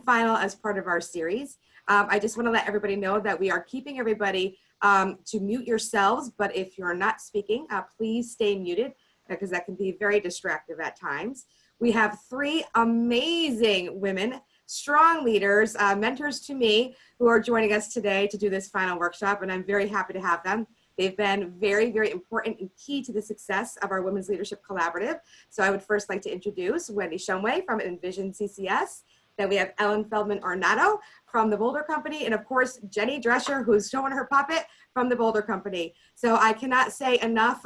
final as part of our series. I just want to let everybody know that we are keeping everybody to mute yourselves, but if you're not speaking, please stay muted because that can be very distractive at times. We have three amazing women, strong leaders, mentors to me, who are joining us today to do this final workshop, and I'm very happy to have them. They've been very, very important and key to the success of our Women's Leadership Collaborative. So I would first like to introduce Wendy Shumway from Envision CCS. Then we have Ellen Feldman Ornato from the Boulder Company, and of course, Jenny Drescher, who's showing her puppet from the Boulder Company. So I cannot say enough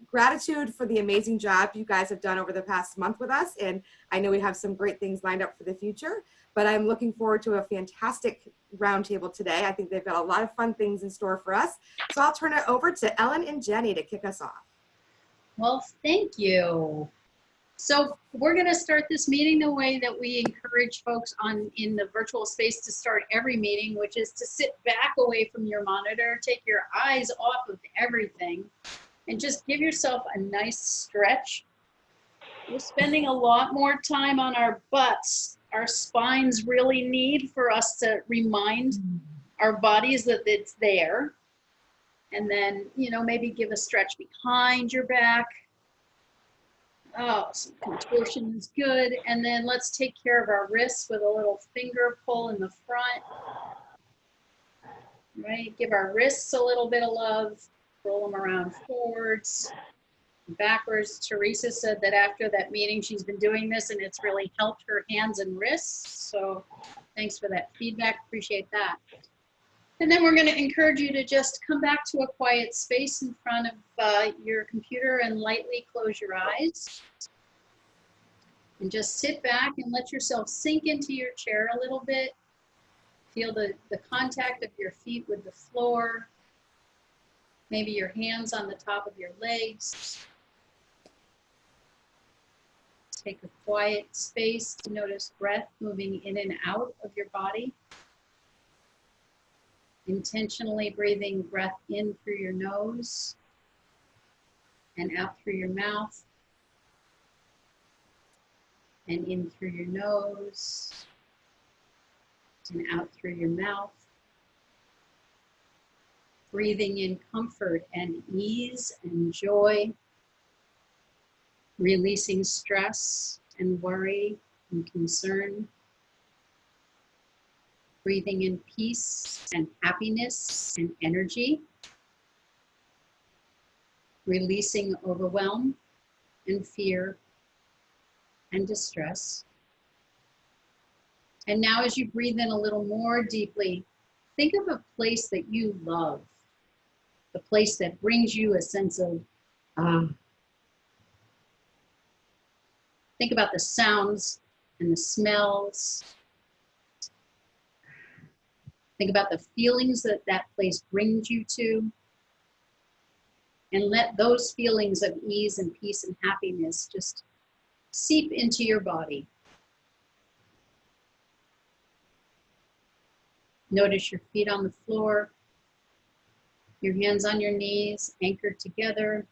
gratitude for the amazing job you guys have done over the past month with us. And I know we have some great things lined up for the future, but I'm looking forward to a fantastic roundtable today. I think they've got a lot of fun things in store for us. So I'll turn it over to Ellen and Jenny to kick us off. Well, thank you. So we're going to start this meeting the way that we encourage folks in the virtual space to start every meeting, which is to sit back away from your monitor, take your eyes off of everything, and just give yourself a nice stretch. We're spending a lot more time on our butts. Our spines really need for us to remind our bodies that it's there. And then, maybe give a stretch behind your back. Oh, some contortion is good. And then let's take care of our wrists with a little finger pull in the front. Right, give our wrists a little bit of love. Roll them around forwards, backwards. Teresa said that after that meeting, she's been doing this and it's really helped her hands and wrists. So thanks for that feedback, appreciate that. And then we're going to encourage you to just come back to a quiet space in front of your computer and lightly close your eyes. And just sit back and let yourself sink into your chair a little bit. Feel the contact of your feet with the floor. Maybe your hands on the top of your legs. Take a quiet space to notice breath moving in and out of your body. Intentionally breathing breath in through your nose and out through your mouth, and in through your nose and out through your mouth. Breathing in comfort and ease and joy, releasing stress and worry and concern. Breathing in peace and happiness and energy. Releasing overwhelm and fear and distress. And now as you breathe in a little more deeply, think of a place that you love, the place that brings you a sense of, think about the sounds and the smells. Think about the feelings that that place brings you to. And let those feelings of ease and peace and happiness just seep into your body. Notice your feet on the floor, your hands on your knees, anchored together,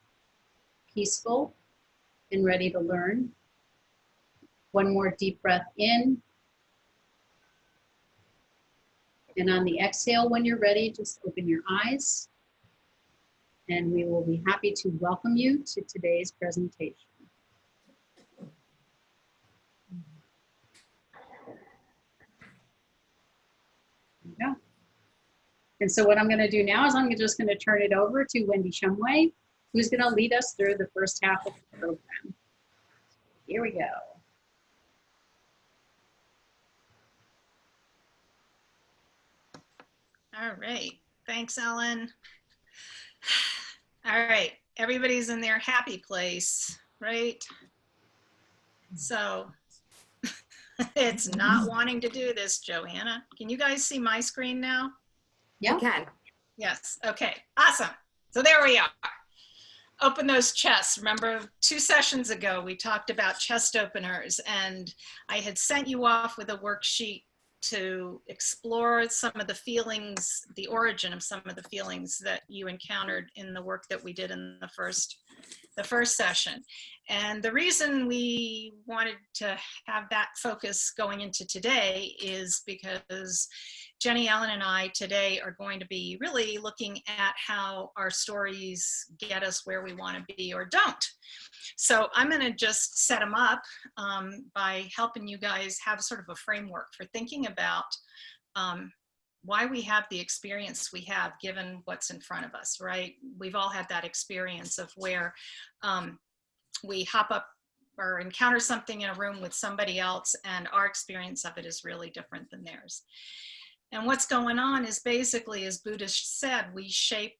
peaceful and ready to learn. One more deep breath in. And on the exhale, when you're ready, just open your eyes. And we will be happy to welcome you to today's presentation. There you go. And so what I'm going to do now is I'm just going to turn it over to Wendy Shumway, who's going to lead us through the first half of the program. Here we go. All right, thanks, Ellen. All right, everybody's in their happy place, right? So it's not wanting to do this, Joanna. Can you guys see my screen now? Yeah. You can. Yes, okay, awesome. So there we are. Open those chests. Remember 2 sessions ago, we talked about chest openers, and I had sent you off with a worksheet to explore some of the feelings, the origin of some of the feelings that you encountered in the work that we did in the first session. And the reason we wanted to have that focus going into today is because Jenny Allen and I today are going to be really looking at how our stories get us where we want to be or don't. So I'm going to just set them up by helping you guys have sort of a framework for thinking about why we have the experience we have given what's in front of us, right? We've all had that experience of where we hop up or encounter something in a room with somebody else and our experience of it is really different than theirs. And what's going on is basically, as Buddha said, we shape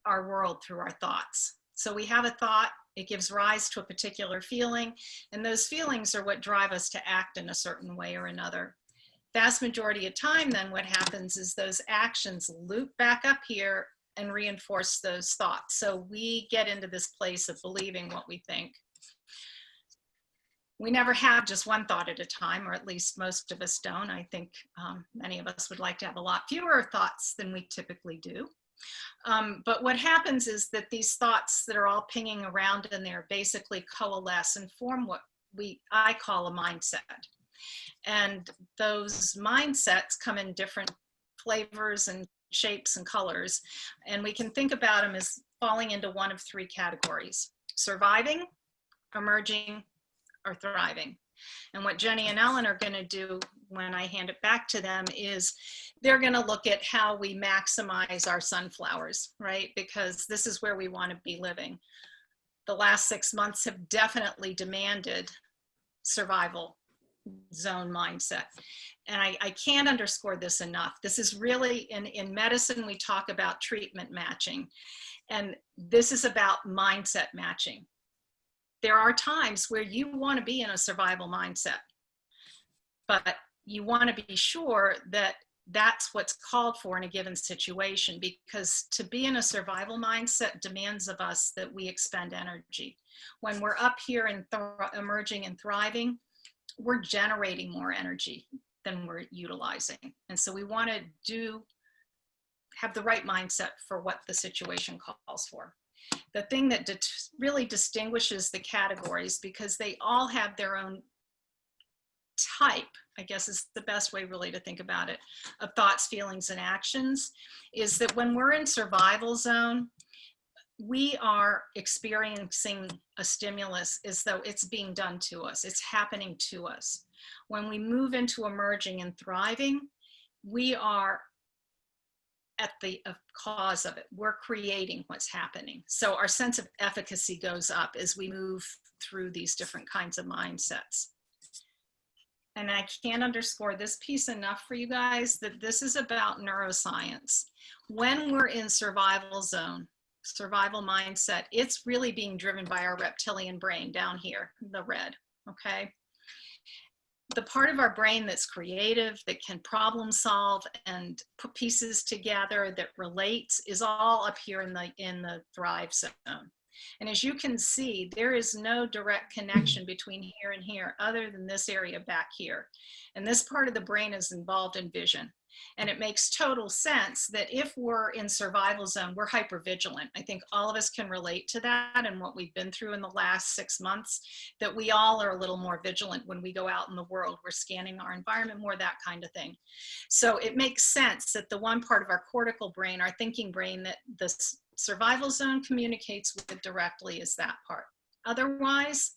our world through our thoughts. So we have a thought, it gives rise to a particular feeling, and those feelings are what drive us to act in a certain way or another. Vast majority of time, then what happens is those actions loop back up here and reinforce those thoughts. So we get into this place of believing what we think. We never have just one thought at a time, or at least most of us don't. I think many of us would like to have a lot fewer thoughts than we typically do. But what happens is that these thoughts that are all pinging around in there basically coalesce and form what I call a mindset. And those mindsets come in different flavors and shapes and colors. And we can think about them as falling into one of three categories: surviving, emerging, or thriving. And what Jenny and Ellen are going to do when I hand it back to them is they're going to look at how we maximize our sunflowers, right? Because this is where we want to be living. The last 6 months have definitely demanded survival zone mindset. And I can't underscore this enough. This is really, in medicine, we talk about treatment matching. And this is about mindset matching. There are times where you want to be in a survival mindset, but you want to be sure that that's what's called for in a given situation, because to be in a survival mindset demands of us that we expend energy. When we're up here and emerging and thriving, we're generating more energy than we're utilizing. And so we want to have the right mindset for what the situation calls for. The thing that really distinguishes the categories, because they all have their own type, I guess is the best way really to think about it, of thoughts, feelings, and actions, is that when we're in survival zone, we are experiencing a stimulus as though it's being done to us. It's happening to us. When we move into emerging and thriving, we are at the cause of it. We're creating what's happening. So our sense of efficacy goes up as we move through these different kinds of mindsets. And I can't underscore this piece enough for you guys, that this is about neuroscience. When we're in survival zone, survival mindset, it's really being driven by our reptilian brain down here, the red, okay? The part of our brain that's creative, that can problem solve and put pieces together, that relates, is all up here in the thrive zone. And as you can see, there is no direct connection between here and here other than this area back here. And this part of the brain is involved in vision. And it makes total sense that if we're in survival zone, we're hypervigilant. I think all of us can relate to that and what we've been through in the last 6 months, that we all are a little more vigilant when we go out in the world. We're scanning our environment more, that kind of thing. So it makes sense that the one part of our cortical brain, our thinking brain, that the survival zone communicates with directly is that part. Otherwise,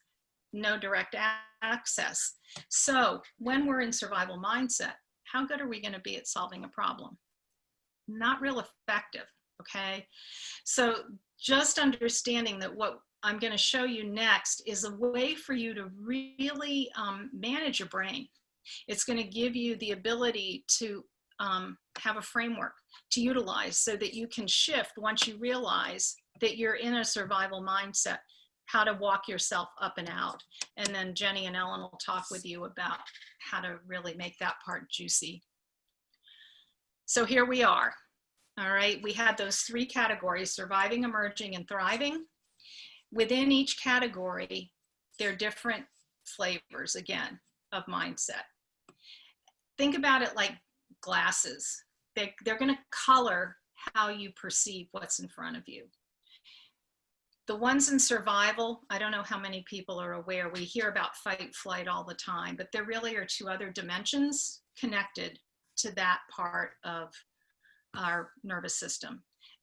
no direct access. So when we're in survival mindset, how good are we going to be at solving a problem? Not real effective, okay? So just understanding that what I'm going to show you next is a way for you to really manage your brain. It's going to give you the ability to have a framework to utilize so that you can shift once you realize that you're in a survival mindset, how to walk yourself up and out. And then Jenny and Ellen will talk with you about how to really make that part juicy. So here we are. All right, we had those three categories: surviving, emerging, and thriving. Within each category, there are different flavors, again, of mindset. think about it like glasses. They're going to color how you perceive what's in front of you. The ones in survival, I don't know how many people are aware. We hear about fight, flight all the time, but there really are two other dimensions connected to that part of our nervous system.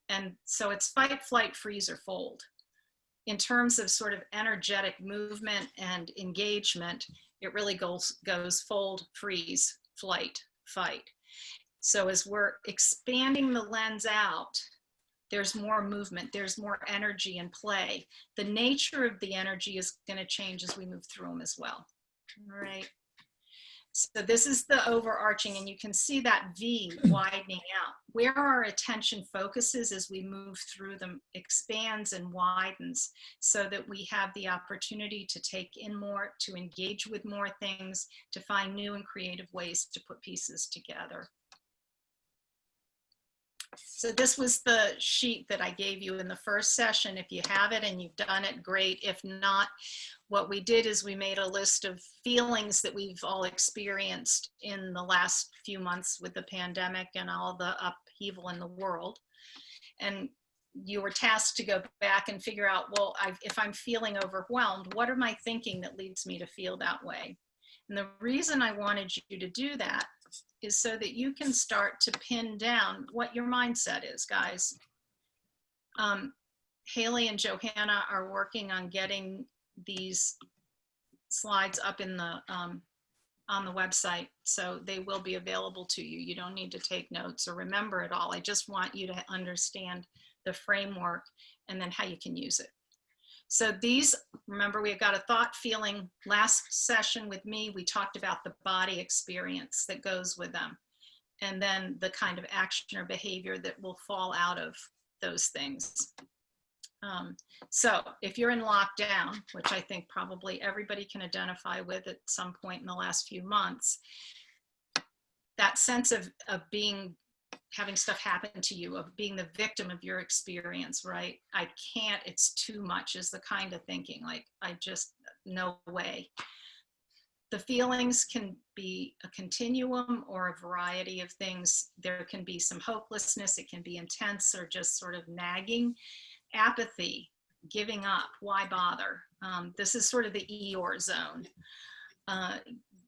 And so it's fight, flight, freeze, or fold. In terms of sort of energetic movement and engagement, it really goes fold, freeze, flight, fight. So as we're expanding the lens out, there's more movement, there's more energy and play. The nature of the energy is going to change as we move through them as well. All right. So this is the overarching, and you can see that V widening out. Where our attention focuses as we move through them expands and widens so that we have the opportunity to take in more, to engage with more things, to find new and creative ways to put pieces together. So this was the sheet that I gave you in the first session. If you have it and you've done it, great. If not, what we did is we made a list of feelings that we've all experienced in the last few months with the pandemic and all the upheaval in the world. And you were tasked to go back and figure out, well, if I'm feeling overwhelmed, what am I thinking that leads me to feel that way? And the reason I wanted you to do that is so that you can start to pin down what your mindset is, guys. Haley and Johanna are working on getting these slides up in the on the website, so they will be available to you. You don't need to take notes or remember it all. I just want you to understand the framework and then how you can use it. So these, remember, we've got a thought, feeling. Last session with me, we talked about the body experience that goes with them, and then the kind of action or behavior that will fall out of those things. So if you're in lockdown, which I think probably everybody can identify with at some point in the last few months, that sense of having stuff happen to you, of being the victim of your experience, right? I can't, it's too much, is the kind of thinking, like, I just, no way. The feelings can be a continuum or a variety of things. There can be some hopelessness, it can be intense or just sort of nagging. Apathy, giving up, why bother? This is sort of the Eeyore zone.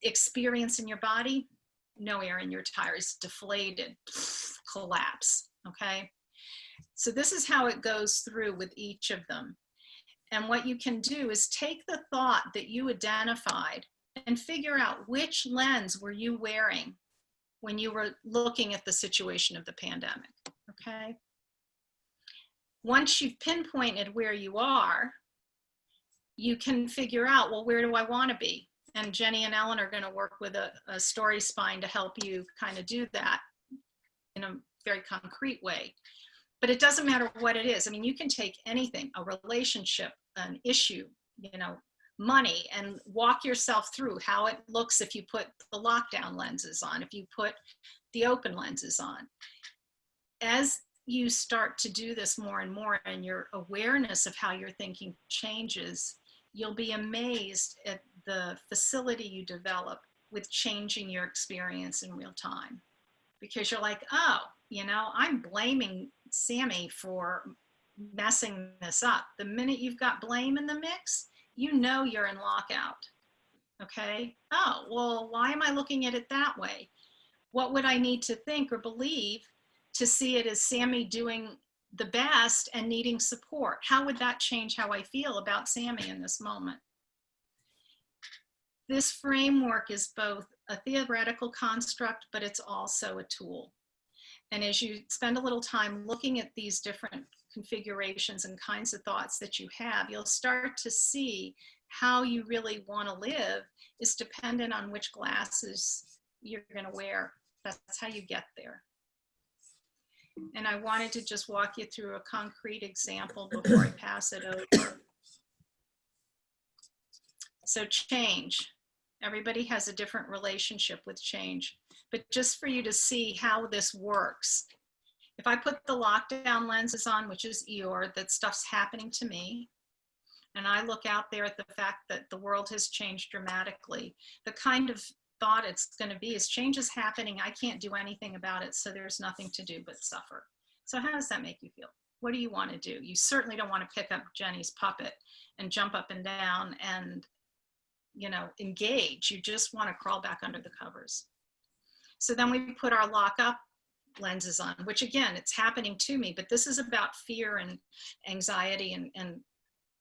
Experience in your body, no air in your tires, deflated, collapse, okay? So this is how it goes through with each of them. And what you can do is take the thought that you identified and figure out which lens were you wearing when you were looking at the situation of the pandemic, okay? Once you've pinpointed where you are, you can figure out, well, where do I want to be? And Jenny and Ellen are going to work with a story spine to help you kind of do that in a very concrete way. But it doesn't matter what it is. I mean, you can take anything, a relationship, an issue, you know, money, and walk yourself through how it looks if you put the lockdown lenses on, if you put the open lenses on. As you start to do this more and more, and your awareness of how you're thinking changes, you'll be amazed at the facility you develop with changing your experience in real time. Because you're like, oh, you know, I'm blaming Sammy for messing this up. The minute you've got blame in the mix, you know you're in lockout, okay? Oh, well, why am I looking at it that way? What would I need to think or believe to see it as Sammy doing the best and needing support? How would that change how I feel about Sammy in this moment? This framework is both a theoretical construct, but it's also a tool. And as you spend a little time looking at these different configurations and kinds of thoughts that you have, you'll start to see how you really want to live is dependent on which glasses you're going to wear. That's how you get there. And I wanted to just walk you through a concrete example before I pass it over. So change. Everybody has a different relationship with change, but just for you to see how this works. If I put the lockdown lenses on, which is Eeyore, that stuff's happening to me, and I look out there at the fact that the world has changed dramatically, the kind of thought it's going to be is change is happening. I can't do anything about it. So there's nothing to do but suffer. So how does that make you feel? What do you want to do? You certainly don't want to pick up Jenny's puppet and jump up and down and, you know, engage. You just want to crawl back under the covers. So then we put our lockup lenses on, which again, it's happening to me, but this is about fear and anxiety and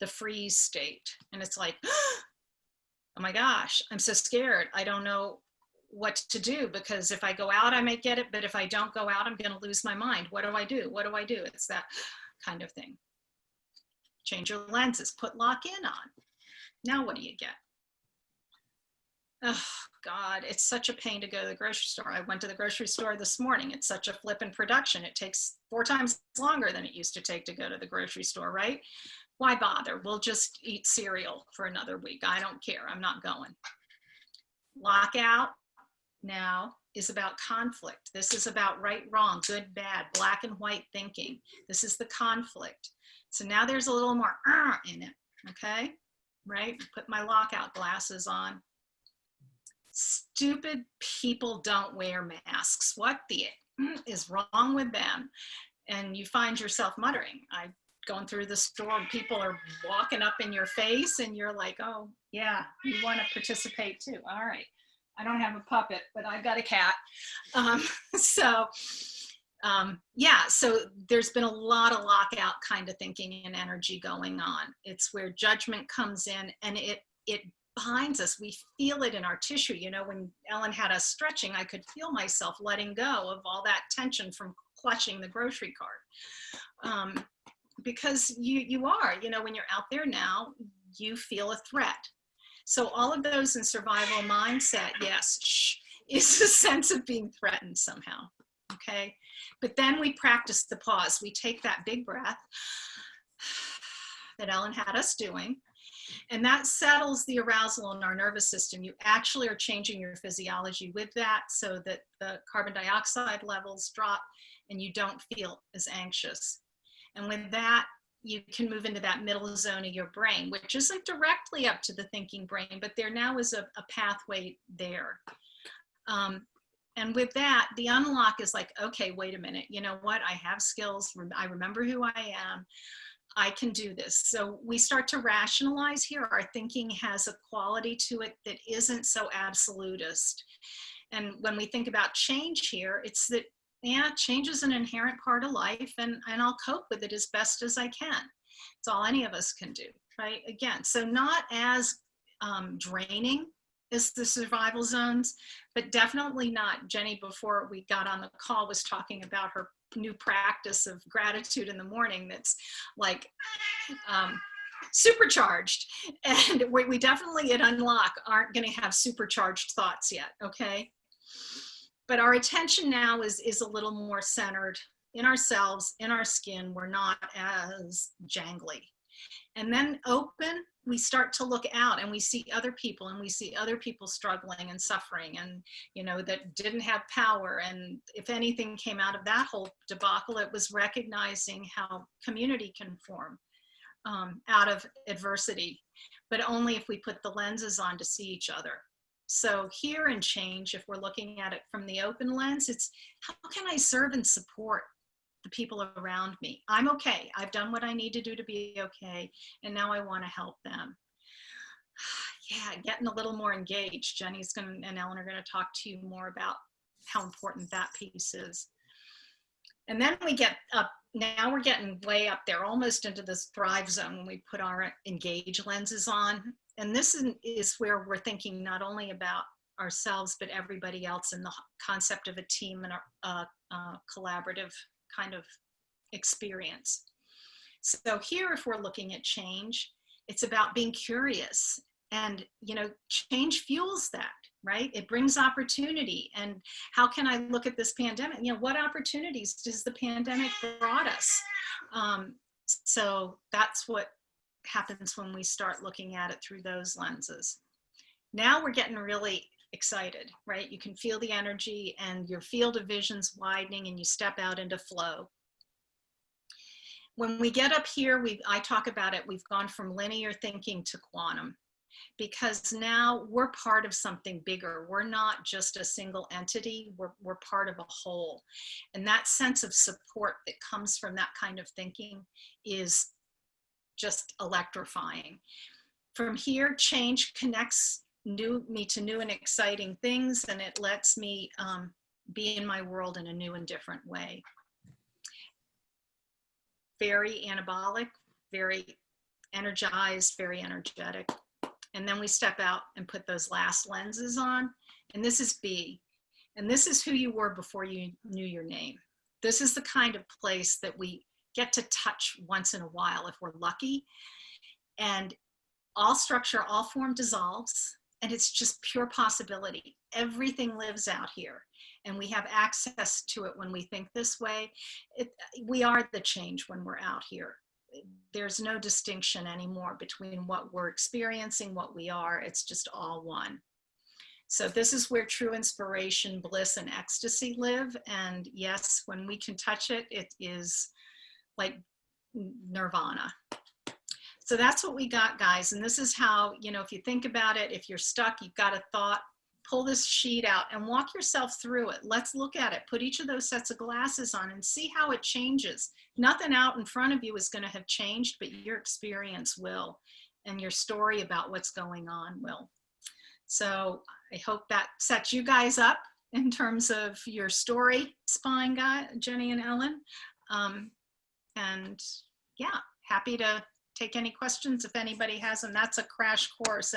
the freeze state. And it's like, oh my gosh, I'm so scared. I don't know what to do, because if I go out, I may get it. But if I don't go out, I'm going to lose my mind. What do I do? What do I do? It's that kind of thing. Change your lenses, put lock in on. Now what do you get? Oh God, it's such a pain to go to the grocery store. I went to the grocery store this morning. It's such a flippin' production. It takes 4 times longer than it used to take to go to the grocery store, right? Why bother? We'll just eat cereal for another week. I don't care. I'm not going. Lockout now is about conflict. This is about right, wrong, good, bad, black and white thinking. This is the conflict. So now there's a little more in it, okay? Right? Put my lockout glasses on. Stupid people don't wear masks. What the is wrong with them? And you find yourself muttering. I'm going through the store and people are walking up in your face and you're like, oh yeah, you want to participate too. All right. I don't have a puppet, but I've got a cat. Yeah, so there's been a lot of lockout kind of thinking and energy going on. It's where judgment comes in and it binds us. We feel it in our tissue. You know, when Ellen had us stretching, I could feel myself letting go of all that tension from clutching the grocery cart. Because you are, you know, when you're out there now, you feel a threat. So all of those in survival mindset, yes, is a sense of being threatened somehow, okay? But then we practice the pause. We take that big breath that Ellen had us doing, and that settles the arousal in our nervous system. You actually are changing your physiology with that so that the carbon dioxide levels drop and you don't feel as anxious. And with that, you can move into that middle zone of your brain, which isn't directly up to the thinking brain, but there now is a pathway there. And with that, the unlock is like, okay, wait a minute. You know what? I have skills. I remember who I am. I can do this. So we start to rationalize here. Our thinking has a quality to it that isn't so absolutist. And when we think about change here, it's that, yeah, change is an inherent part of life, and I'll cope with it as best as I can. It's all any of us can do, right? Again, so not as draining as the survival zones, but definitely not. Jenny, before we got on the call, was talking about her new practice of gratitude in the morning that's like supercharged. And we definitely at Unlock aren't going to have supercharged thoughts yet, okay? But our attention now is a little more centered in ourselves, in our skin. We're not as jangly. And then open, we start to look out and we see other people, and we see other people struggling and suffering, and, you know, that didn't have power. And if anything came out of that whole debacle, it was recognizing how community can form out of adversity, but only if we put the lenses on to see each other. So here in change, if we're looking at it from the open lens, it's how can I serve and support the people around me? I'm okay. I've done what I need to do to be okay. And now I want to help them. Yeah, getting a little more engaged. Jenny's and Ellen are going to talk to you more about how important that piece is. And then we get up, now we're getting way up there, almost into this thrive zone when we put our engage lenses on. And this is where we're thinking not only about ourselves, but everybody else, in the concept of a team and a collaborative kind of experience. So here, if we're looking at change, it's about being curious. And, you know, change fuels that, right? It brings opportunity. And how can I look at this pandemic? You know, what opportunities does the pandemic brought us? So that's what happens when we start looking at it through those lenses. Now we're getting really excited, right? You can feel the energy and your field of vision's widening and you step out into flow. When we get up here, I talk about it, we've gone from linear thinking to quantum. because now we're part of something bigger. We're not just a single entity, we're part of a whole. And that sense of support that comes from that kind of thinking is just electrifying. From here, change connects me to new and exciting things, and it lets me be in my world in a new and different way. Very anabolic, very energized, very energetic. And then we step out and put those last lenses on. And this is B. And this is who you were before you knew your name. This is the kind of place that we get to touch once in a while if we're lucky. And all structure, all form dissolves. And it's just pure possibility. Everything lives out here. And we have access to it when we think this way. We are the change when we're out here. There's no distinction anymore between what we're experiencing, what we are. It's just all one. So this is where true inspiration, bliss, and ecstasy live. And yes, when we can touch it, it is like nirvana. So that's what we got, guys. And this is how, you know, if you think about it, if you're stuck, you've got a thought, pull this sheet out and walk yourself through it. Let's look at it. Put each of those sets of glasses on and see how it changes. Nothing out in front of you is going to have changed, but your experience will, and your story about what's going on will. So I hope that sets you guys up in terms of your story spine, Jenny and Ellen. And yeah, happy to take any questions if anybody has them. That's a crash course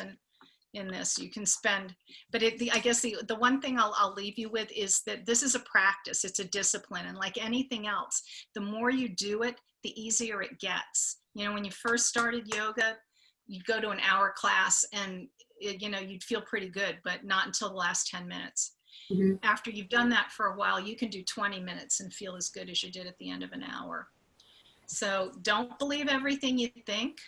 in this. You can spend, but I guess the one thing I'll leave you with is that this is a practice. It's a discipline. And like anything else, the more you do it, the easier it gets. You know, when you first started yoga, you'd go to an hour class and you know, you'd feel pretty good, but not until the last 10 minutes. Mm-hmm. After you've done that for a while, you can do 20 minutes and feel as good as you did at the end of an hour. So don't believe everything you think.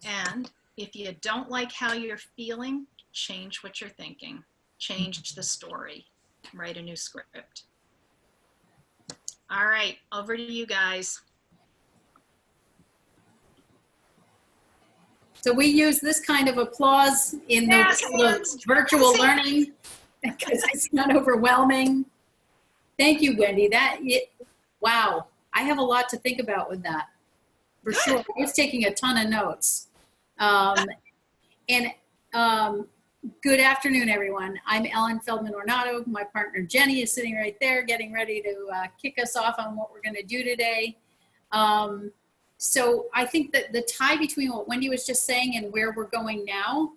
And if you don't like how you're feeling, change what you're thinking. Change the story. Write a new script. All right, over to you guys. So we use this kind of applause in the virtual learning because it's not overwhelming. Thank you, Wendy. Wow. I have a lot to think about with that, for sure. I was taking a ton of notes. Good afternoon, everyone. I'm Ellen Feldman-Ornato. My partner Jenny is sitting right there getting ready to kick us off on what we're going to do today. So I think that the tie between what Wendy was just saying and where we're going now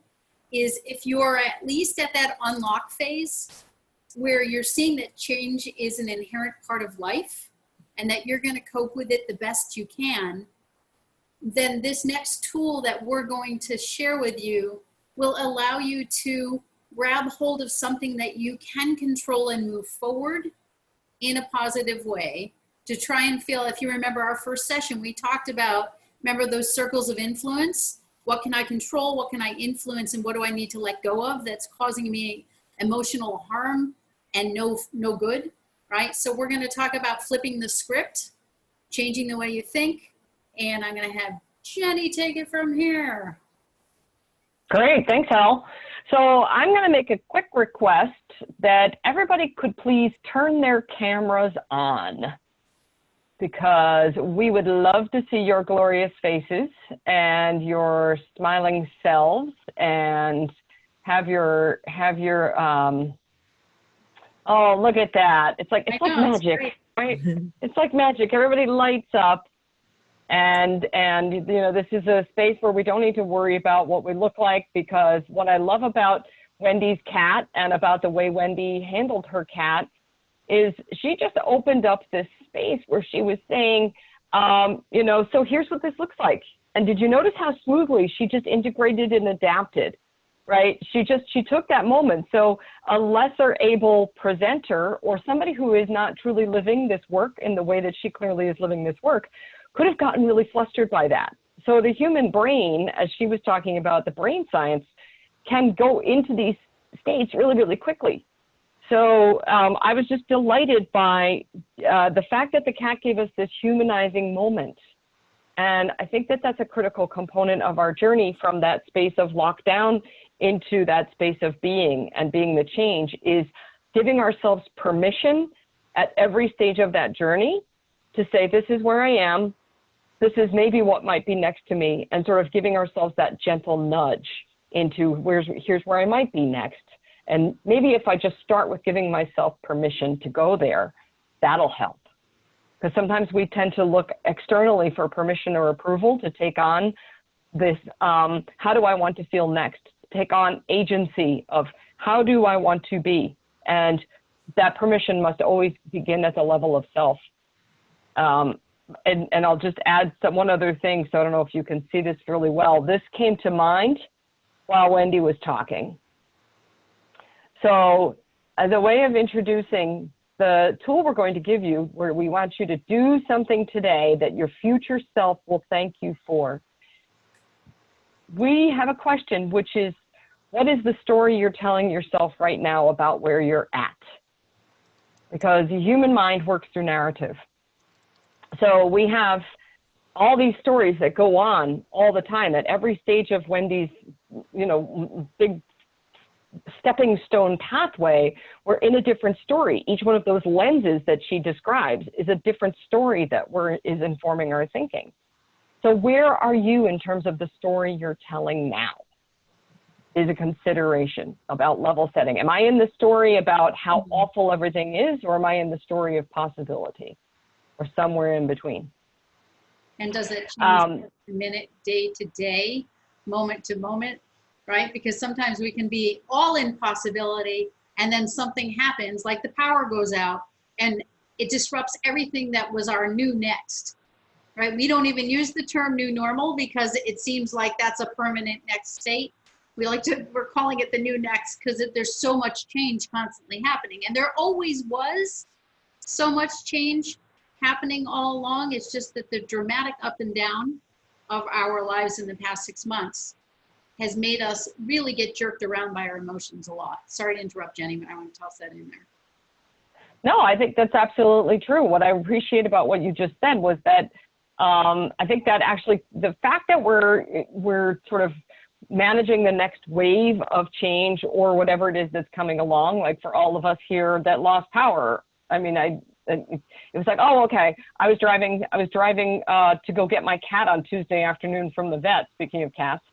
is if you're at least at that unlock phase where you're seeing that change is an inherent part of life and that you're going to cope with it the best you can, then this next tool that we're going to share with you will allow you to grab hold of something that you can control and move forward in a positive way to try and feel, if you remember our first session, we talked about, remember those circles of influence? What can I control? What can I influence? And what do I need to let go of that's causing me emotional harm and no good, right? So we're going to talk about flipping the script, changing the way you think, and I'm going to have Jenny take it from here. Great, thanks, Al. So I'm going to make a quick request that everybody could please turn their cameras on, because we would love to see your glorious faces and your smiling selves and have your oh, look at that. It's like magic, right? It's like magic. Everybody lights up. And you know, this is a space where we don't need to worry about what we look like, because what I love about Wendy's cat and about the way Wendy handled her cat is she just opened up this space where she was saying, you know, so here's what this looks like. And did you notice how smoothly she just integrated and adapted, right? She took that moment. So a lesser able presenter or somebody who is not truly living this work in the way that she clearly is living this work could have gotten really flustered by that. So the human brain, as she was talking about the brain science, can go into these states really, really quickly. So I was just delighted by the fact that the cat gave us this humanizing moment And I think that that's a critical component of our journey from that space of lockdown into that space of being and being the change, is giving ourselves permission at every stage of that journey to say, this is where I am, this is maybe what might be next to me, and sort of giving ourselves that gentle nudge into here's where I might be next. And maybe if I just start with giving myself permission to go there, that'll help. Because sometimes we tend to look externally for permission or approval to take on this, how do I want to feel next? Take on agency of how do I want to be? And that permission must always begin at the level of self. And I'll just add one other thing, so I don't know if you can see this really well. This came to mind while Wendy was talking. So as a way of introducing the tool we're going to give you, where we want you to do something today that your future self will thank you for, we have a question, which is, what is the story you're telling yourself right now about where you're at? Because the human mind works through narrative. So we have all these stories that go on all the time at every stage of Wendy's, big stepping stone pathway. We're in a different story. Each one of those lenses that she describes is a different story that is informing our thinking. So where are you in terms of the story you're telling now? Is a consideration about level setting. Am I in the story about how awful everything is, or am I in the story of possibility, or somewhere in between? And does it change minute, day to day, moment to moment, right? Because sometimes we can be all in possibility, and then something happens, like the power goes out, and it disrupts everything that was our new next, right? We don't even use the term new normal because it seems like that's a permanent next state. We're calling it the new next because there's so much change constantly happening. And there always was so much change happening all along. It's just that the dramatic up and down of our lives in the past 6 months has made us really get jerked around by our emotions a lot. Sorry to interrupt, Jenny, but I want to toss that in there. No, I think that's absolutely true. What I appreciate about what you just said was that I think that actually the fact that we're sort of managing the next wave of change or whatever it is that's coming along, like for all of us here that lost power. I mean, it was like, oh, okay. I was driving to go get my cat on Tuesday afternoon from the vet, speaking of cats.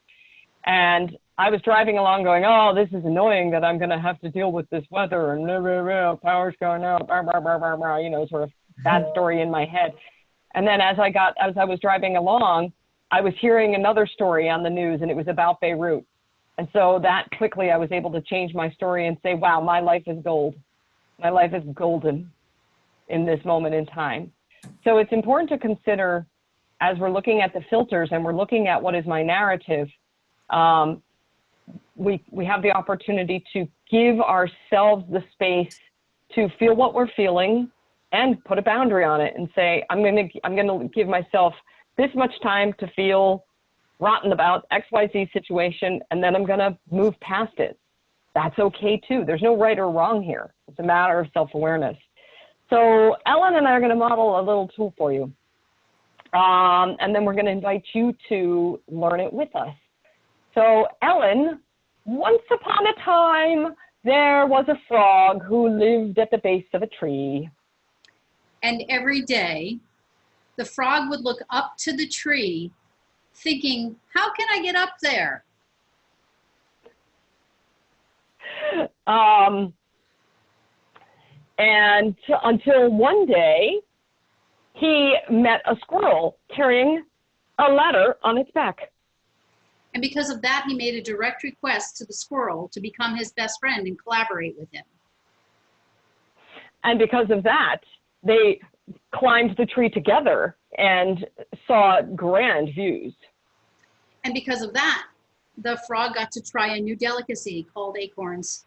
And I was driving along going, oh, this is annoying that I'm going to have to deal with this weather and power's going out, sort of bad story in my head. And then as I was driving along, I was hearing another story on the news, and it was about Beirut. And so that quickly I was able to change my story and say, wow, my life is gold. My life is golden in this moment in time. So it's important to consider, as we're looking at the filters and we're looking at what is my narrative, we have the opportunity to give ourselves the space to feel what we're feeling and put a boundary on it and say, I'm going to give myself this much time to feel rotten about XYZ situation, and then I'm going to move past it. That's okay too. There's no right or wrong here. It's a matter of self-awareness. So Ellen and I are going to model a little tool for you. And then we're going to invite you to learn it with us. So Ellen, once upon a time, there was a frog who lived at the base of a tree. And every day, the frog would look up to the tree thinking, how can I get up there? And until one day, he met a squirrel carrying a ladder on its back. And because of that, he made a direct request to the squirrel to become his best friend and collaborate with him. And because of that, they climbed the tree together and saw grand views. And because of that, the frog got to try a new delicacy called acorns.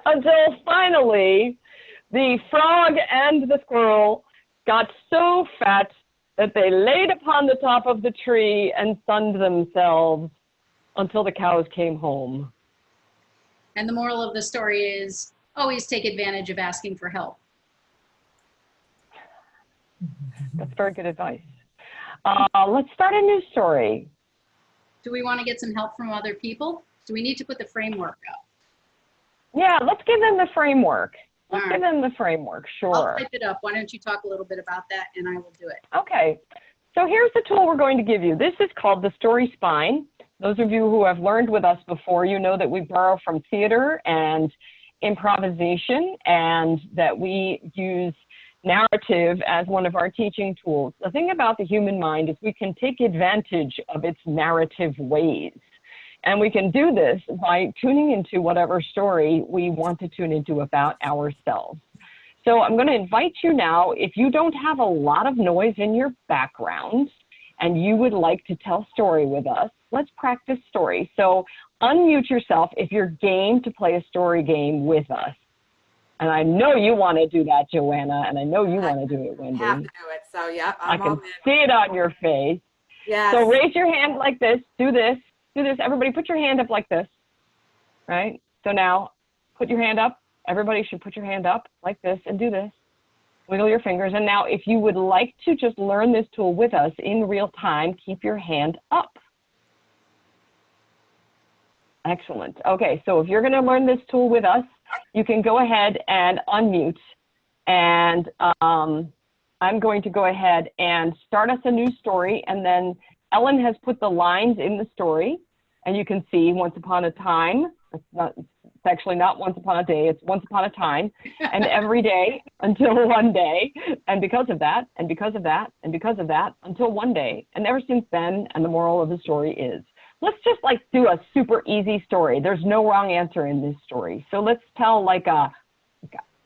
Until finally, the frog and the squirrel got so fat that they laid upon the top of the tree and sunned themselves until the cows came home. And the moral of the story is always take advantage of asking for help. That's very good advice. Let's start a new story. Do we want to get some help from other people? Do we need to put the framework up? Yeah, let's give them the framework. Let's All give right. them the framework, I'll sure. type it up. Why don't you talk a little bit about that and I will do it. Okay, so here's the tool we're going to give you. This is called the Story Spine. Those of you who have learned with us before, you know that we borrow from theater and improvisation, and that we use narrative as one of our teaching tools. The thing about the human mind is we can take advantage of its narrative ways. And we can do this by tuning into whatever story we want to tune into about ourselves. So I'm going to invite you now, if you don't have a lot of noise in your background and you would like to tell story with us, let's practice story. So unmute yourself if you're game to play a story game with us. And I know you want to do that, Joanna, and I know you want to do it, Wendy. I have to do it. So, yep, I I'm all can in. see it on your face. Yes. So raise your hand like this. Do this. Do this. Everybody put your hand up like this. Right? So now put your hand up. Everybody should put your hand up like this and do this. Wiggle your fingers. And now if you would like to just learn this tool with us in real time, keep your hand up. Excellent. Okay, so if you're going to learn this tool with us, you can go ahead and unmute. And I'm going to go ahead and start us a new story. And then Ellen has put the lines in the story. And you can see once upon a time. It's actually not once upon a day. It's once upon a time. And every day until one day. And because of that, and because of that, and because of that, until one day. And ever since then, and the moral of the story is, let's just like do a super easy story. There's no wrong answer in this story. So let's tell like a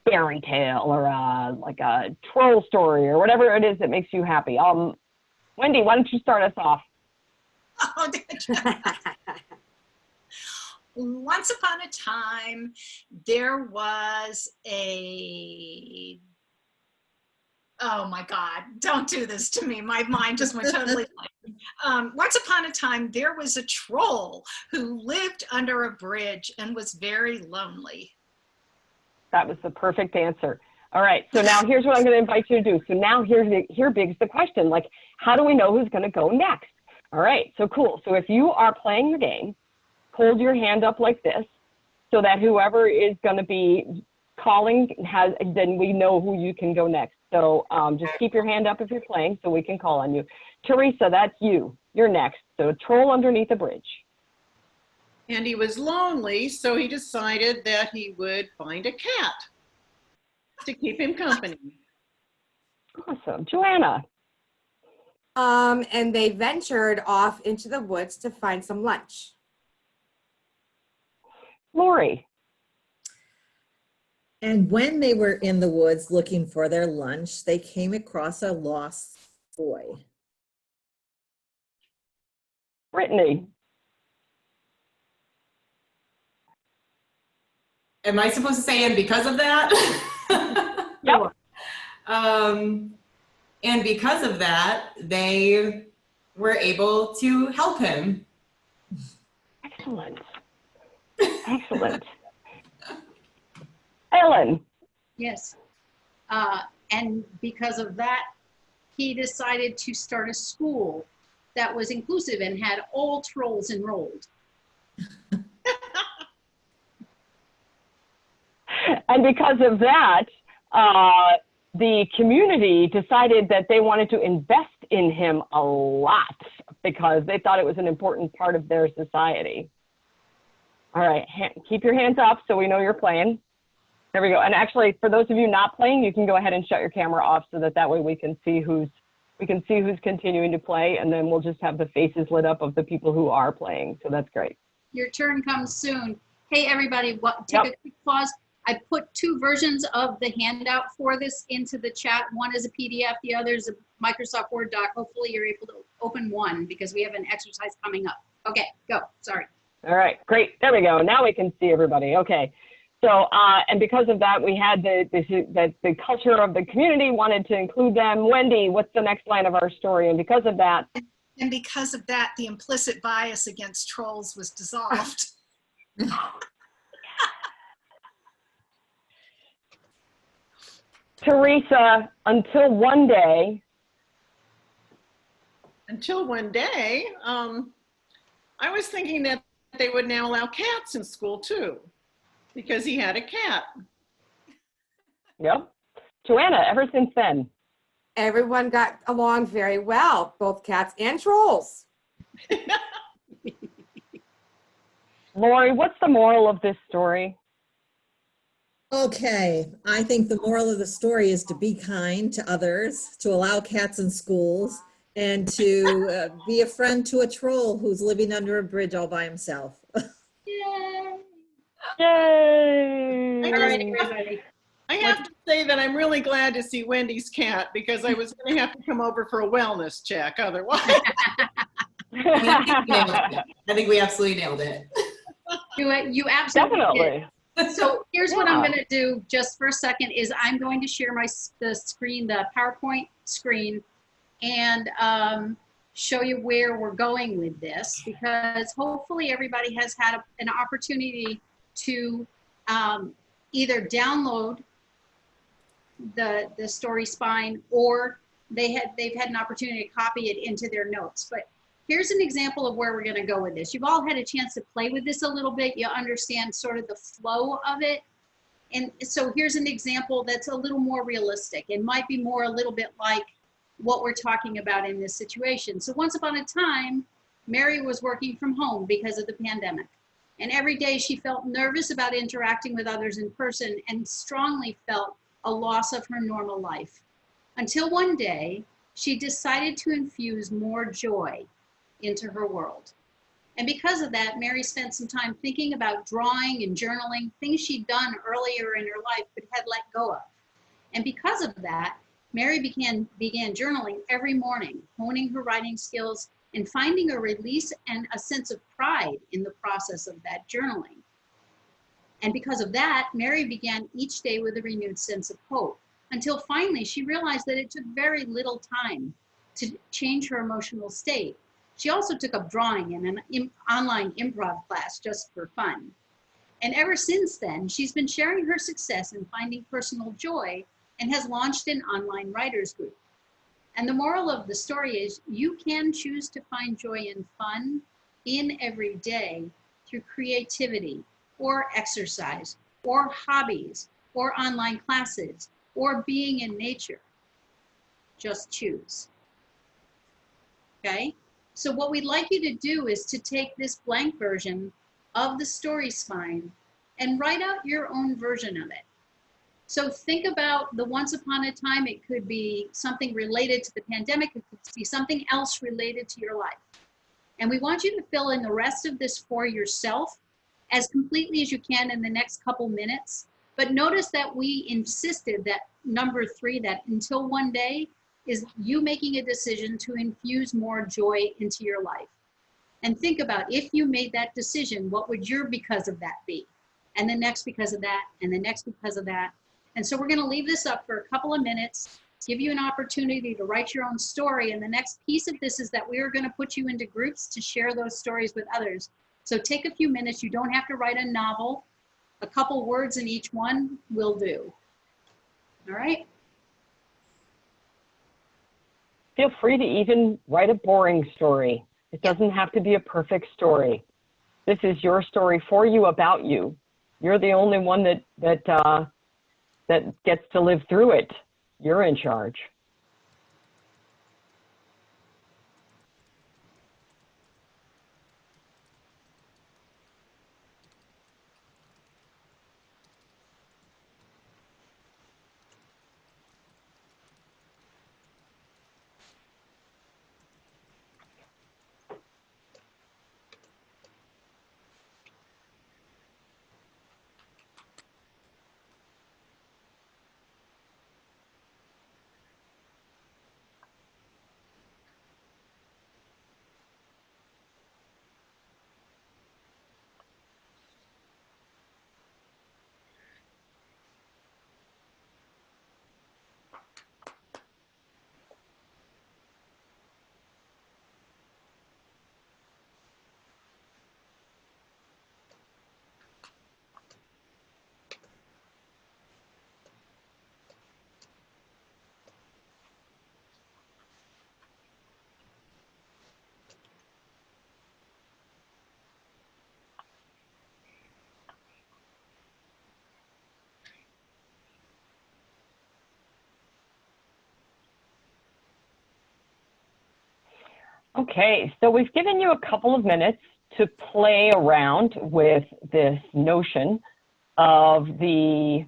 fairy tale or like a troll story or whatever it is that makes you happy. Wendy, why don't you start us off? Oh, once upon a time, there was a, oh my God, don't do this to me. My mind just went totally blank. Once upon a time, there was a troll who lived under a bridge and was very lonely. That was the perfect answer. All right, so now here's what I'm going to invite you to do. So now here begs the question, like, how do we know who's going to go next? All right, so cool. So if you are playing your game, hold your hand up like this so that whoever is going to be calling then we know who you can go next. So just keep your hand up if you're playing so we can call on you. Teresa, that's you. You're next. So troll underneath a bridge. And he was lonely, so he decided that he would find a cat to keep him company. Awesome. Joanna. And they ventured off into the woods to find some lunch. Lori. And when they were in the woods looking for their lunch, they came across a lost boy. Brittany. Am I supposed to say and because of that? Yep. And because of that, they were able to help him. Excellent. Excellent. Ellen. Yes. And because of that, he decided to start a school that was inclusive and had all trolls enrolled. And because of that, the community decided that they wanted to invest in him a lot because they thought it was an important part of their society. All right, keep your hands up so we know you're playing. There we go. And actually, for those of you not playing, you can go ahead and shut your camera off so that way we can see who's continuing to play, and then we'll just have the faces lit up of the people who are playing. So that's great. Your turn comes soon. Hey, everybody, take a quick pause. I put 2 versions of the handout for this into the chat. One is a PDF, the other is a Microsoft Word doc. Hopefully you're able to open one because we have an exercise coming up. Okay, go, sorry. All right, great, there we go. Now we can see everybody, okay. So, and because of that, we had the culture of the community wanted to include them. Wendy, what's the next line of our story? And because of that. And because of that, the implicit bias against trolls was dissolved. Teresa, until one day, until one day, I was thinking that they would now allow cats in school too, because he had a cat. Yep. Joanna, ever since then, Everyone got along very well, both cats and trolls. Lori, what's the moral of this story? Okay, I think the moral of the story is to be kind to others, to allow cats in schools, and to be a friend to a troll who's living under a bridge all by himself. Yay. Yay! I All right, just- everybody. I have to say that I'm really glad to see Wendy's cat because I was going to have to come over for a wellness check otherwise. I think we absolutely nailed it. You absolutely did. Definitely. So here's what I'm Yeah. going to do just for a second is I'm going to share the screen, the PowerPoint screen, and show you where we're going with this, because hopefully everybody has had an opportunity to either download the story spine, or they've had an opportunity to copy it into their notes. But here's an example of where we're going to go with this. You've all had a chance to play with this a little bit. You understand sort of the flow of it. And so here's an example that's a little more realistic. It might be more a little bit like what we're talking about in this situation. So once upon a time, Mary was working from home because of the pandemic. And every day she felt nervous about interacting with others in person and strongly felt a loss of her normal life. Until one day, she decided to infuse more joy into her world. And because of that, Mary spent some time thinking about drawing and journaling, things she'd done earlier in her life but had let go of. And because of that, Mary began journaling every morning, honing her writing skills and finding a release and a sense of pride in the process of that journaling. And because of that, Mary began each day with a renewed sense of hope, until finally she realized that it took very little time to change her emotional state. She also took up drawing in an online improv class just for fun. And ever since then, she's been sharing her success in finding personal joy and has launched an online writers group. And the moral of the story is you can choose to find joy and fun in every day through creativity or exercise or hobbies or online classes or being in nature. Just choose. Okay? So what we'd like you to do is to take this blank version of the story spine and write out your own version of it. So think about the once upon a time. It could be something related to the pandemic. It could be something else related to your life. And we want you to fill in the rest of this for yourself as completely as you can in the next couple minutes. But notice that we insisted that number 3, that until one day, is you making a decision to infuse more joy into your life. And think about, if you made that decision, what would your because of that be? And the next because of that, and the next because of that. And so we're going to leave this up for a couple of minutes, give you an opportunity to write your own story. And the next piece of this is that we are going to put you into groups to share those stories with others. So take a few minutes. You don't have to write a novel. A couple words in each one will do. All right? Feel free to even write a boring story. It doesn't have to be a perfect story. This is your story for you, about you. You're the only one that gets to live through it. You're in charge. Okay, so we've given you a couple of minutes to play around with this notion of the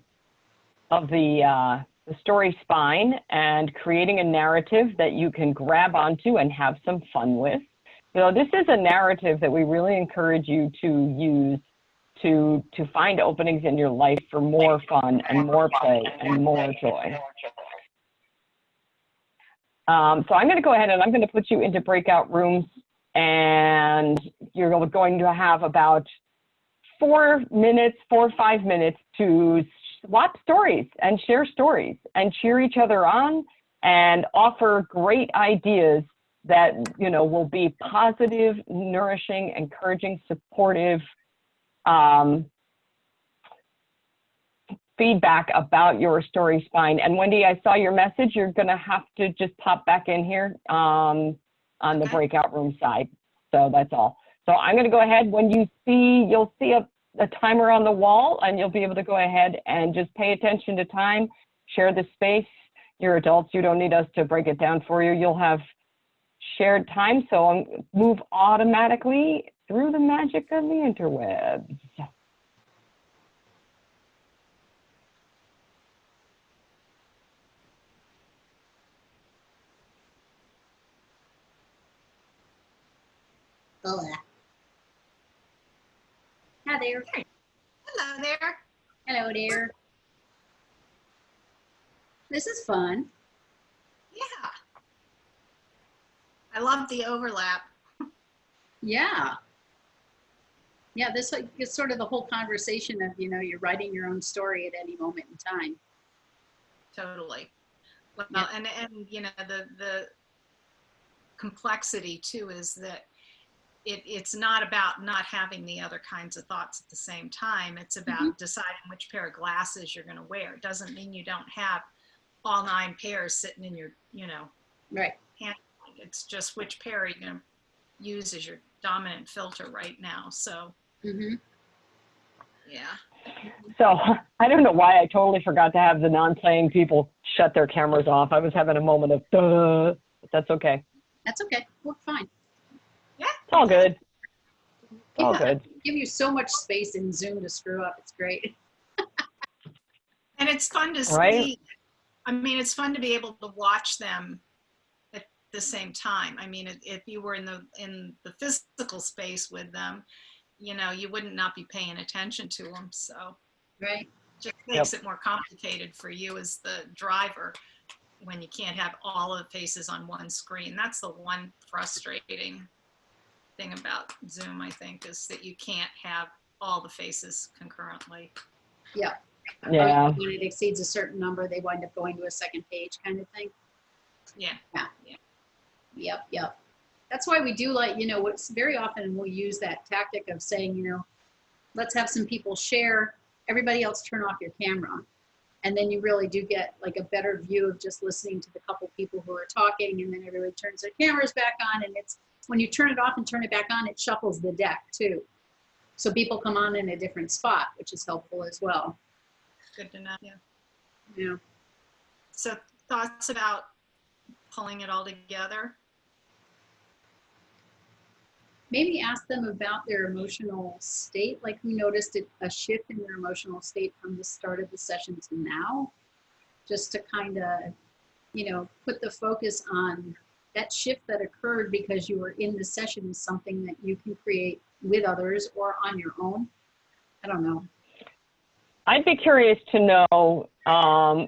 story spine and creating a narrative that you can grab onto and have some fun with. You know, this is a narrative that we really encourage you to use to find openings in your life for more fun and more play and more joy. So I'm going to go ahead and I'm going to put you into breakout rooms, and you're going to have about 4 or 5 minutes to swap stories and share stories and cheer each other on and offer great ideas that, you know, will be positive, nourishing, encouraging, supportive feedback about your story spine. And Wendy, I saw your message. You're going to have to just pop back in here on the breakout room side. So that's all. So I'm going to go ahead. When you see, you'll see a timer on the wall, and you'll be able to go ahead and just pay attention to time, share the space. You're adults. You don't need us to break it down for you. You'll have shared time. So I'll move automatically through the magic of the interwebs. Hola. Hi there. Hello there. Hello there. This is fun. Yeah. I love the overlap. Yeah. Yeah, this is sort of the whole conversation of, you know, you're writing your own story at any moment in time. Totally. Well, Yeah. and you know, the complexity too is that it's not about not having the other kinds of thoughts at the same time. It's about deciding which pair of glasses you're going to wear. It doesn't mean you don't have all 9 pairs sitting in your, you know, Right. hand. It's just which pair are you going to use as your dominant filter right now. So, Mm-hmm. yeah. So I don't know why I totally forgot to have the non-playing people shut their cameras off. I was having a moment of duh, but that's okay. That's okay. We're fine. Yeah. It's all good. It's all Yeah. good. Give you so much space in Zoom to screw up. It's great. And it's fun to see. Right. I mean, it's fun to be able to watch them at the same time. I mean, if you were in the physical space with them, you know, you wouldn't not be paying attention to them. So Right. it just makes it more complicated for you as the driver when you can't have all of the faces on one screen. That's the one frustrating thing about Zoom, I think, is that you can't have all the faces concurrently. Yeah. Yeah. When it exceeds a certain number, they wind up going to a second page kind of thing. Yeah. Yep. That's why we do, like, you know, what's very often we'll use that tactic of saying, you know, let's have some people share, everybody else turn off your camera. And then you really do get like a better view of just listening to the couple people who are talking, and then everybody turns their cameras back on, and it's, when you turn it off and turn it back on, it shuffles the deck too. So people come on in a different spot, which is helpful as well. Good to know. Yeah. Yeah. So thoughts about pulling it all together? Maybe ask them about their emotional state, like who noticed a shift in their emotional state from the start of the session to now, just to kind of, you know, put the focus on that shift that occurred because you were in the session is something that you can create with others or on your own. I don't know. I'd be curious to know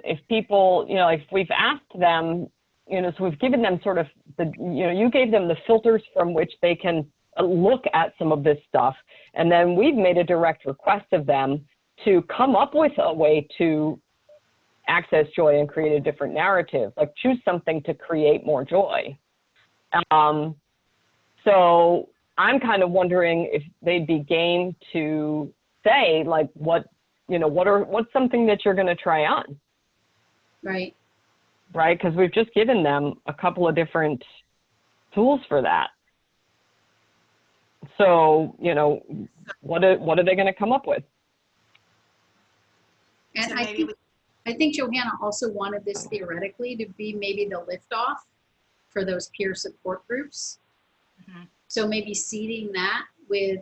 if people, you know, if we've asked them, you know, so we've given them sort of the, you know, you gave them the filters from which they can look at some of this stuff. And then we've made a direct request of them to come up with a way to access joy and create a different narrative, like choose something to create more joy. So I'm kind of wondering if they'd be game to say, like, what, you know, what's something that you're going to try on? Right. Right? Because we've just given them a couple of different tools for that. So, you know, what are they going to come up with? And So I think Johanna also wanted this theoretically to be maybe the liftoff for those peer support groups. Mhm. So maybe seeding that with,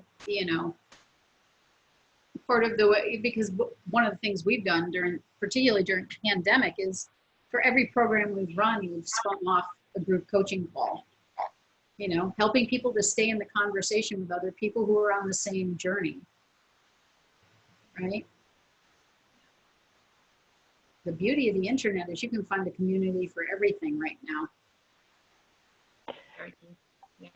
part of the way, because one of the things we've done particularly during the pandemic, is for every program we've run, we've spun off a group coaching call. Helping people to stay in the conversation with other people who are on the same journey. Right? The beauty of the internet is you can find a community for everything right now. Very good. Yeah.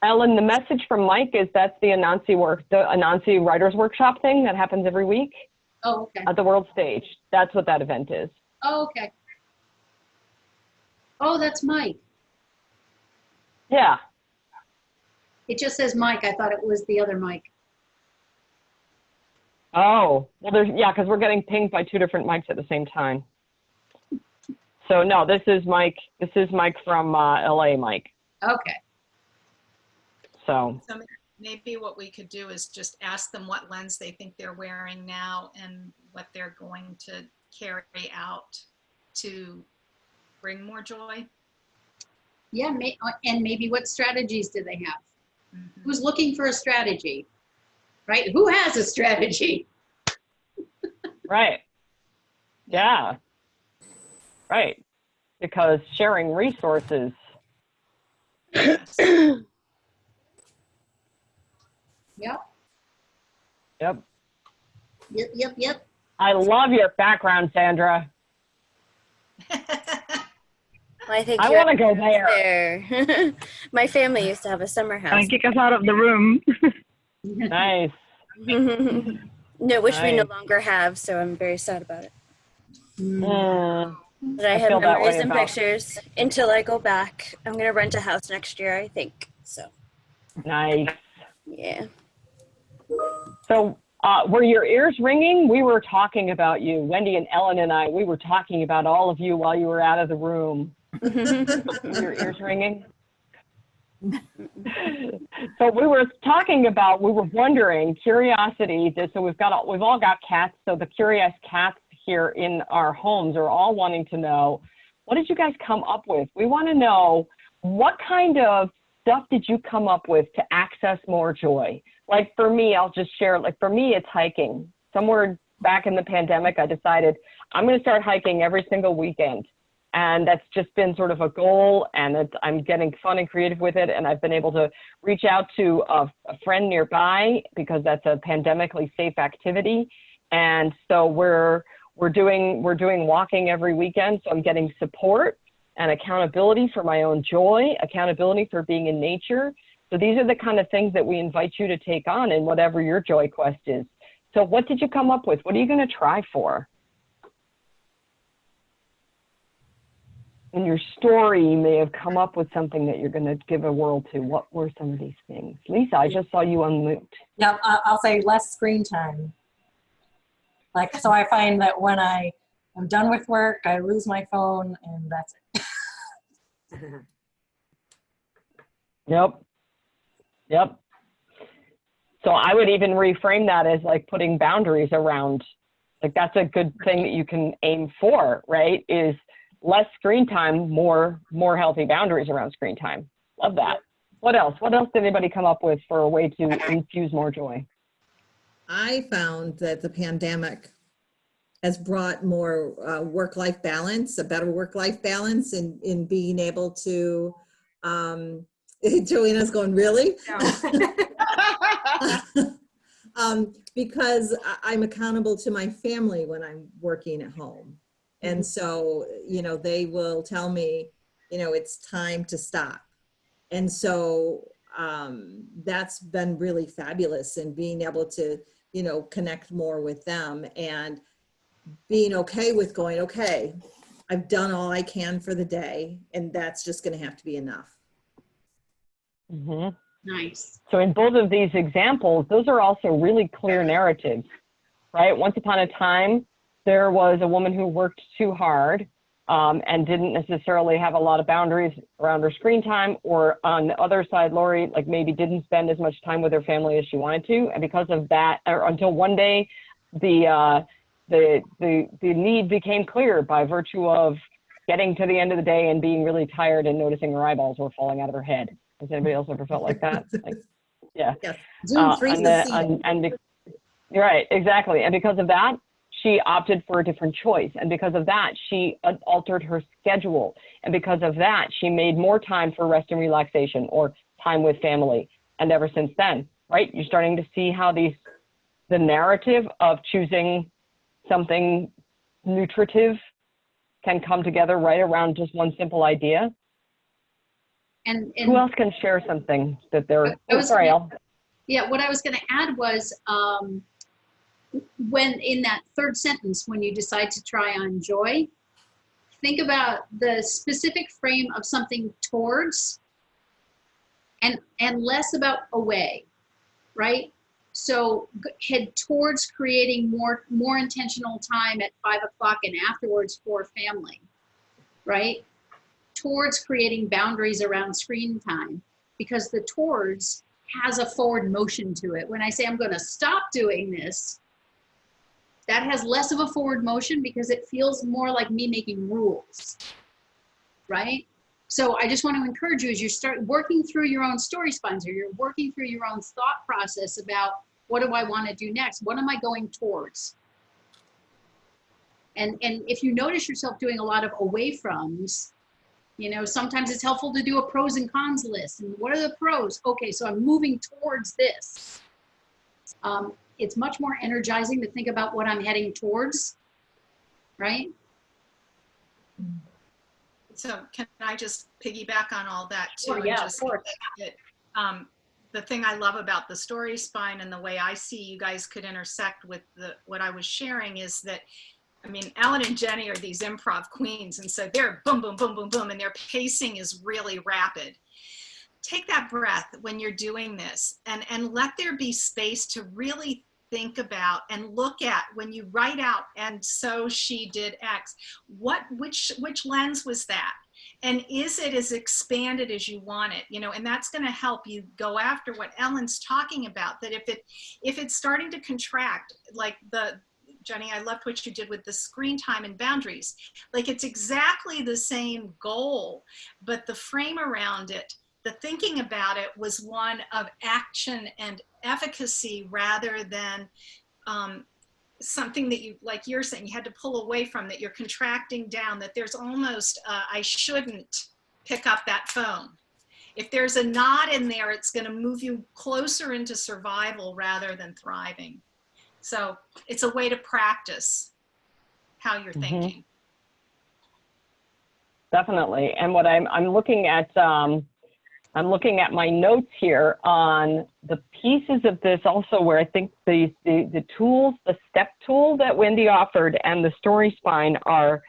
Ellen, the message from Mike is that's the Anansi Writers Workshop thing that happens every week Oh, okay. at the World Stage. That's what that event is. Oh, okay. Oh, that's Mike. Yeah. It just says Mike. I thought it was the other Mike. Oh, well, because we're getting pinged by 2 different mics at the same time. So no, this is Mike. This is Mike from LA, Mike. Okay. So So maybe what we could do is just ask them what lens they think they're wearing now and what they're going to carry out to bring more joy. Yeah, and maybe what strategies do they have? Mhm. Who's looking for a strategy? Right? Who has a strategy? right. Yeah. Right. Because sharing resources. Yes. Yep. Yep. Yep. I love your background, Sandra. Well, I think I you're want to go there. there. My family used to have a summer house. Don't kick us out of the room. Nice. No, which we no Nice. longer have, so I'm very sad about it. Mm, But I I have feel that memories way and about- pictures until I go back. I'm gonna rent a house next year, I think. So nice. yeah. So were your ears ringing? We were talking about you. Wendy and Ellen and I, we were talking about all of you while you were out of the room. Were your ears ringing? So we were wondering, curiosity, so we've all got cats, so the curious cats here in our homes are all wanting to know, what did you guys come up with? We want to know, what kind of stuff did you come up with to access more joy? Like for me, I'll just share, like for me, it's hiking. Somewhere back in the pandemic, I decided I'm going to start hiking every single weekend. And that's just been sort of a goal, and I'm getting fun and creative with it. And I've been able to reach out to a friend nearby because that's a pandemically safe activity. And so we're doing walking every weekend. So I'm getting support and accountability for my own joy, accountability for being in nature. So these are the kind of things that we invite you to take on in whatever your joy quest is. So what did you come up with? What are you going to try for? In your story, you may have come up with something that you're going to give a whirl to. What were some of these things? Lisa, I just saw you unmute. Yeah, I'll say less screen time. Like, so I find that when I am done with work, I lose my phone and that's it. Yep. So I would even reframe that as like putting boundaries around, like that's a good thing that you can aim for, right? Is less screen time, more healthy boundaries around screen time. Love that. What else? What else did anybody come up with for a way to infuse more joy? I found that the pandemic has brought more work-life balance, a better work-life balance in being able to, Joanna's going, really? Because I'm accountable to my family when I'm working at home. And so, they will tell me, it's time to stop. And so that's been really fabulous, and being able to, connect more with them and being okay with going, okay, I've done all I can for the day, and that's just going to have to be enough. Mm-hmm. Nice. So in both of these examples, those are also really clear narratives, right? Once upon a time, there was a woman who worked too hard and didn't necessarily have a lot of boundaries around her screen time, or on the other side, Lori, like maybe didn't spend as much time with her family as she wanted to. And because of that, or until one day, the need became clear by virtue of getting to the end of the day and being really tired and noticing her eyeballs were falling out of her head. Has anybody else ever felt like that? Like, yeah. Yes. Zoom freezes the seating. You're right, exactly. And because of that, she opted for a different choice. And because of that, she altered her schedule. And because of that, she made more time for rest and relaxation or time with family. And ever since then, right, you're starting to see how the narrative of choosing something nutritive can come together right around just one simple idea. And Who else can share something that they're, yeah, what I was going to add was when in that third sentence, when you decide to try on joy, think about the specific frame of something towards and less about away, right? So head towards creating more intentional time at 5 o'clock and afterwards for family, right? Towards creating boundaries around screen time, because the towards has a forward motion to it. When I say I'm going to stop doing this, that has less of a forward motion because it feels more like me making rules, right? So I just want to encourage you as you start working through your own story spines, or you're working through your own thought process about what do I want to do next? What am I going towards? And if you notice yourself doing a lot of away froms, you know, sometimes it's helpful to do a pros and cons list. And what are the pros? Okay, so I'm moving towards this. It's much more energizing to think about what I'm heading towards, right? So can I just piggyback on all that too? Oh, yeah, and just of course. that, the thing I love about the story spine and the way I see you guys could intersect with what I was sharing is that, I mean, Ellen and Jenny are these improv queens, and so they're boom, boom, boom, boom, boom, and their pacing is really rapid. Take that breath when you're doing this and let there be space to really think about and look at when you write out, and so she did X, which lens was that? And is it as expanded as you want it? You know, and that's going to help you go after what Ellen's talking about, that if it's starting to contract, like Jenny, I loved what you did with the screen time and boundaries. Like it's exactly the same goal, but the frame around it, the thinking about it was one of action and efficacy rather than something that you, like you're saying, you had to pull away from, that you're contracting down, that there's almost, I shouldn't pick up that phone. If there's a not in there, it's going to move you closer into survival rather than thriving. So it's a way to practice how you're thinking. Definitely. And what I'm looking at, I'm looking at my notes here on the pieces of this also, where I think the tools, the step tool that Wendy offered and the story spine are,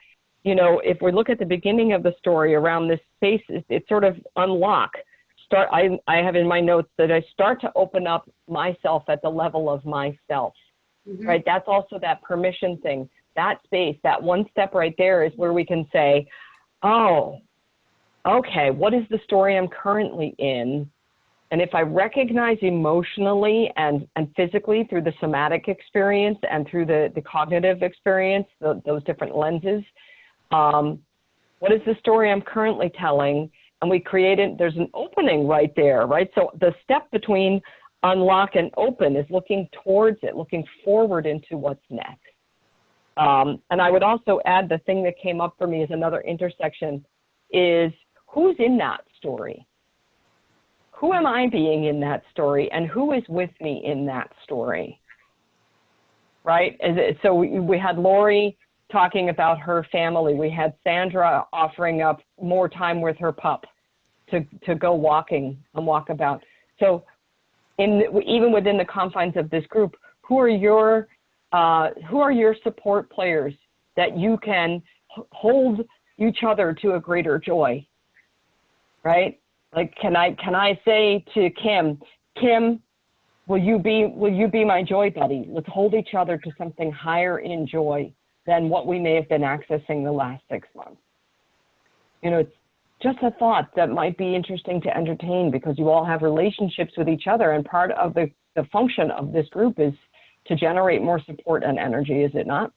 you know, if we look at the beginning of the story around this space, it's sort of unlock. I have in my notes that I start to open up myself at the level of myself. Mm-hmm. Right? That's also that permission thing. That space, that one step right there is where we can say, oh, okay, what is the story I'm currently in? And if I recognize emotionally and physically through the somatic experience and through the cognitive experience, those different lenses, what is the story I'm currently telling? And we created, there's an opening right there, right? So the step between unlock and open is looking towards it, looking forward into what's next. And I would also add, the thing that came up for me as another intersection is, who's in that story? Who am I being in that story, and who is with me in that story? Right? So we had Lori talking about her family. We had Sandra offering up more time with her pup to go walking and walk about. So even within the confines of this group, who are your support players that you can hold each other to a greater joy? Right? Like, can I say to Kim, will you be my joy buddy? Let's hold each other to something higher in joy than what we may have been accessing the last 6 months. You know, it's just a thought that might be interesting to entertain, because you all have relationships with each other, and part of the function of this group is to generate more support and energy, is it not?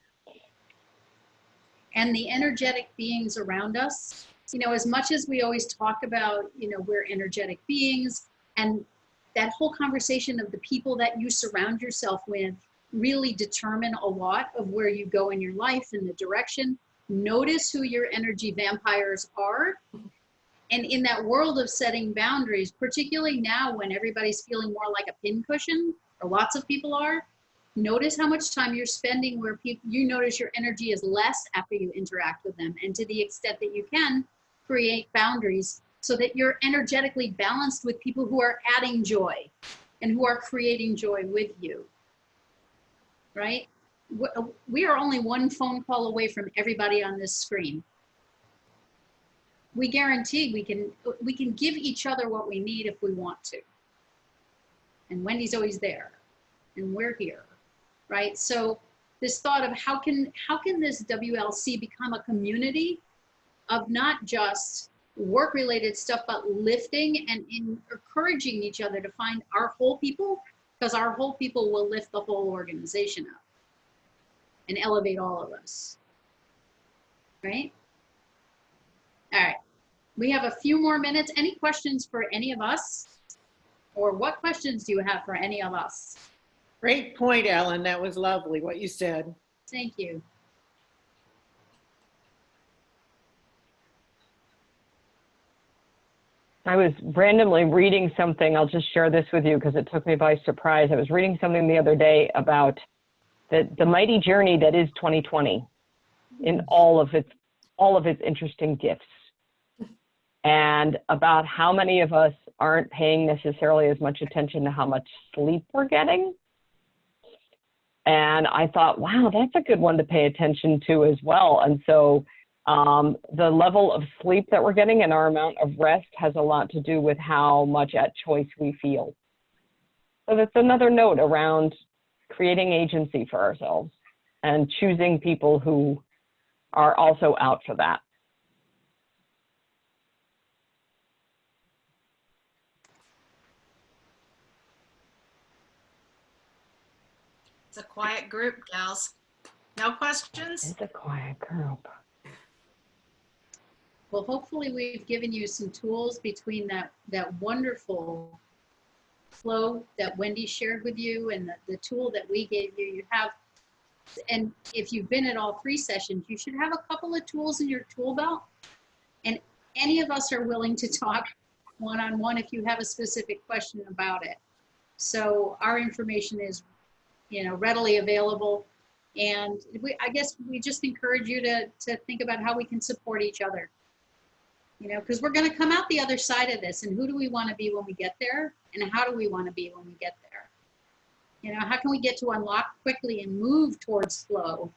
And the energetic beings around us you know, as much as we always talk about, you know, we're energetic beings, and that whole conversation of the people that you surround yourself with really determine a lot of where you go in your life and the direction. Notice who your energy vampires are. And in that world of setting boundaries, particularly now when everybody's feeling more like a pincushion, or lots of people are, notice how much time you're spending where you notice your energy is less after you interact with them. And to the extent that you can, create boundaries so that you're energetically balanced with people who are adding joy and who are creating joy with you, right? We are only one phone call away from everybody on this screen. We guarantee we can give each other what we need if we want to. And Wendy's always there, and we're here, right? So this thought of how can this WLC become a community of not just work-related stuff, but lifting and encouraging each other to find our whole people, because our whole people will lift the whole organization up and elevate all of us, right? All right, we have a few more minutes. Any questions for any of us? Or what questions do you have for any of us? Great point, Ellen. That was lovely what you said. Thank you. I was randomly reading something. I'll just share this with you because it took me by surprise. I was reading something the other day about the mighty journey that is 2020 in all of its interesting gifts, and about how many of us aren't paying necessarily as much attention to how much sleep we're getting. And I thought, wow, that's a good one to pay attention to as well. And so the level of sleep that we're getting and our amount of rest has a lot to do with how much at choice we feel. So that's another note around creating agency for ourselves and choosing people who are also out for that. It's a quiet group, gals. No questions? It's a quiet group. Well, hopefully we've given you some tools between that wonderful flow that Wendy shared with you and the tool that we gave you. You have, and if you've been at all 3 sessions, you should have a couple of tools in your tool belt. And any of us are willing to talk one-on-one if you have a specific question about it. So our information is, you know, readily available. And I guess we just encourage you to think about how we can support each other. You know, because we're going to come out the other side of this, and who do we want to be when we get there, and how do we want to be when we get there? You know, how can we get to unlock quickly and move towards flow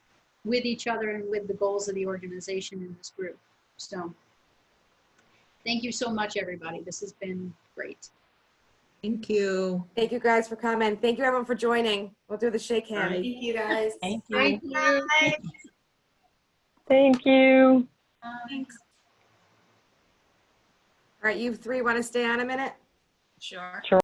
with each other and with the goals of the organization in this group? So thank you so much, everybody. This has been great. Thank you. Thank you guys for coming. Thank you everyone for joining. We'll do the shake hand. Thank you guys. Thank you. Thank you. Bye. Thank you. Thanks. All right, you 3 want to stay on a minute? Sure. Sure.